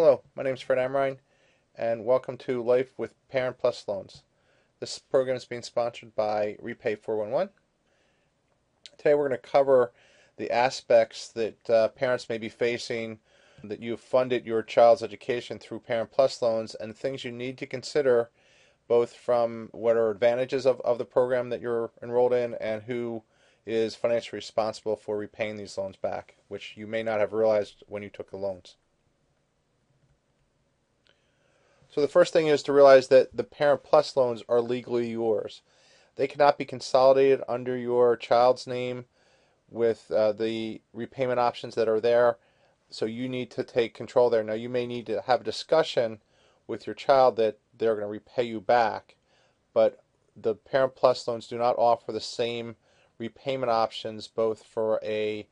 Hello, my name is Fred Amrine, and welcome to Life with Parent Plus Loans. This program is being sponsored by Repay 411. Today we're going to cover the aspects that parents may be facing that you've funded your child's education through Parent Plus loans and things you need to consider both from what are advantages of the program that you're enrolled in and who is financially responsible for repaying these loans back, which you may not have realized when you took the loans. So the first thing is to realize that the Parent Plus loans are legally yours. They cannot be consolidated under your child's name with the repayment options that are there, so you need to take control there. Now you may need to have a discussion with your child that they're going to repay you back, but the Parent Plus loans do not offer the same repayment options both for a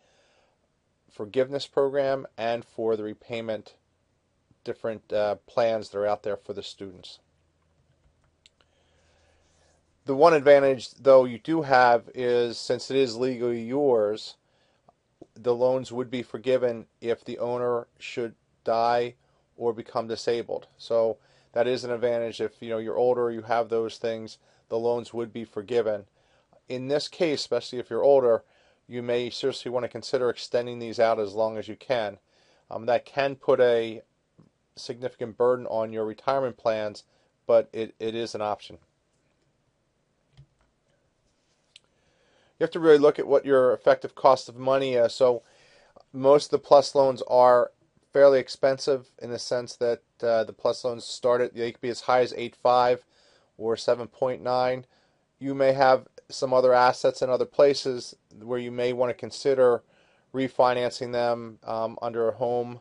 forgiveness program and for the repayment different plans that are out there for the students. The one advantage, though, you do have is since it is legally yours, the loans would be forgiven if the owner should die or become disabled. So that is an advantage. If you're older, you have those things, the loans would be forgiven. In this case, especially if you're older, you may seriously want to consider extending these out as long as you can. That can put a significant burden on your retirement plans, but it is an option. You have to really look at what your effective cost of money is. So most of the plus loans are fairly expensive in the sense that the plus loans they could be as high as 8.5 or 7.9. You may have some other assets in other places where you may want to consider refinancing them under a home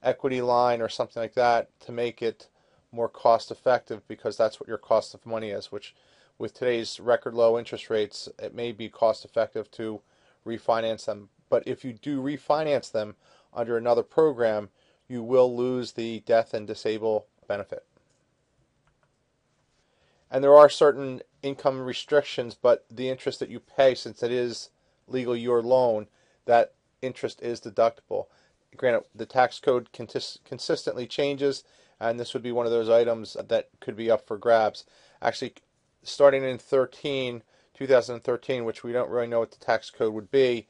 equity line or something like that to make it more cost effective, because that's what your cost of money is, which with today's record low interest rates, it may be cost effective to refinance them. But if you do refinance them under another program, you will lose the death and disable benefit. And there are certain income restrictions, but the interest that you pay, since it is legally your loan, that interest is deductible. Granted, the tax code consistently changes, and this would be one of those items that could be up for grabs. Actually, starting in 2013, which we don't really know what the tax code would be,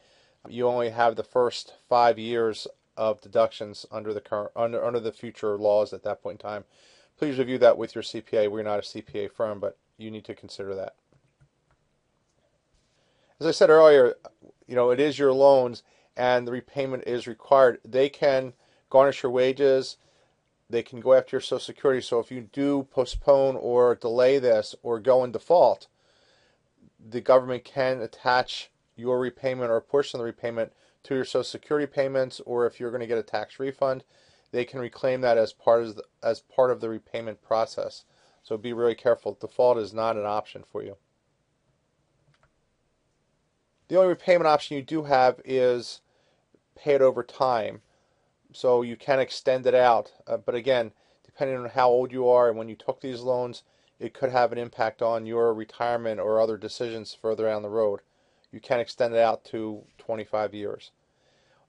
you only have the first 5 years of deductions under the future laws at that point in time. Please review that with your CPA. We're not a CPA firm, but you need to consider that. As I said earlier, it is your loans, and the repayment is required. They can garnish your wages. They can go after your Social Security. So if you do postpone or delay this or go in default, the government can attach your repayment or a portion of the repayment to your Social Security payments, or if you're going to get a tax refund, they can reclaim that as part of the repayment process. So be really careful. Default is not an option for you. The only repayment option you do have is pay it over time. So you can extend it out. But again, depending on how old you are and when you took these loans, it could have an impact on your retirement or other decisions further down the road. You can extend it out to 25 years.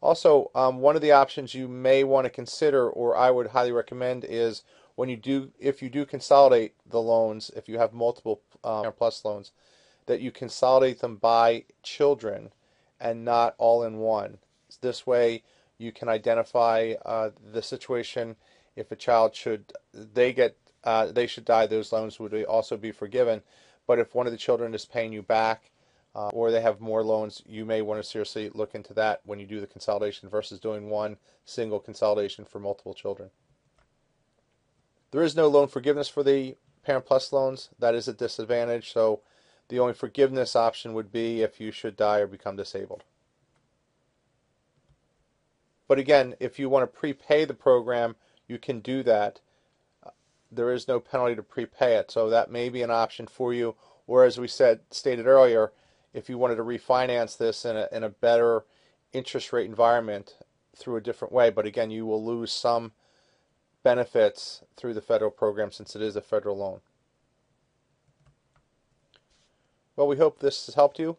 Also, one of the options you may want to consider, or I would highly recommend, is if you do consolidate the loans, if you have multiple plus loans, that you consolidate them by children and not all in one. This way you can identify the situation. If a child should die, those loans would also be forgiven. But if one of the children is paying you back or they have more loans, you may want to seriously look into that when you do the consolidation versus doing one single consolidation for multiple children. There is no loan forgiveness for the Parent Plus loans. That is a disadvantage. So the only forgiveness option would be if you should die or become disabled. But again, if you want to prepay the program, you can do that. There is no penalty to prepay it, so that may be an option for you. Or as we stated earlier, if you wanted to refinance this in a better interest rate environment through a different way, but again, you will lose some benefits through the federal program since it is a federal loan. Well, we hope this has helped you.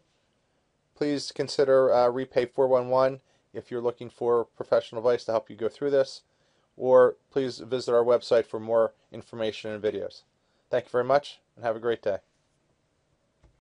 Please consider Repay 411 if you're looking for professional advice to help you go through this. or please visit our website for more information and videos. Thank you very much, and have a great day.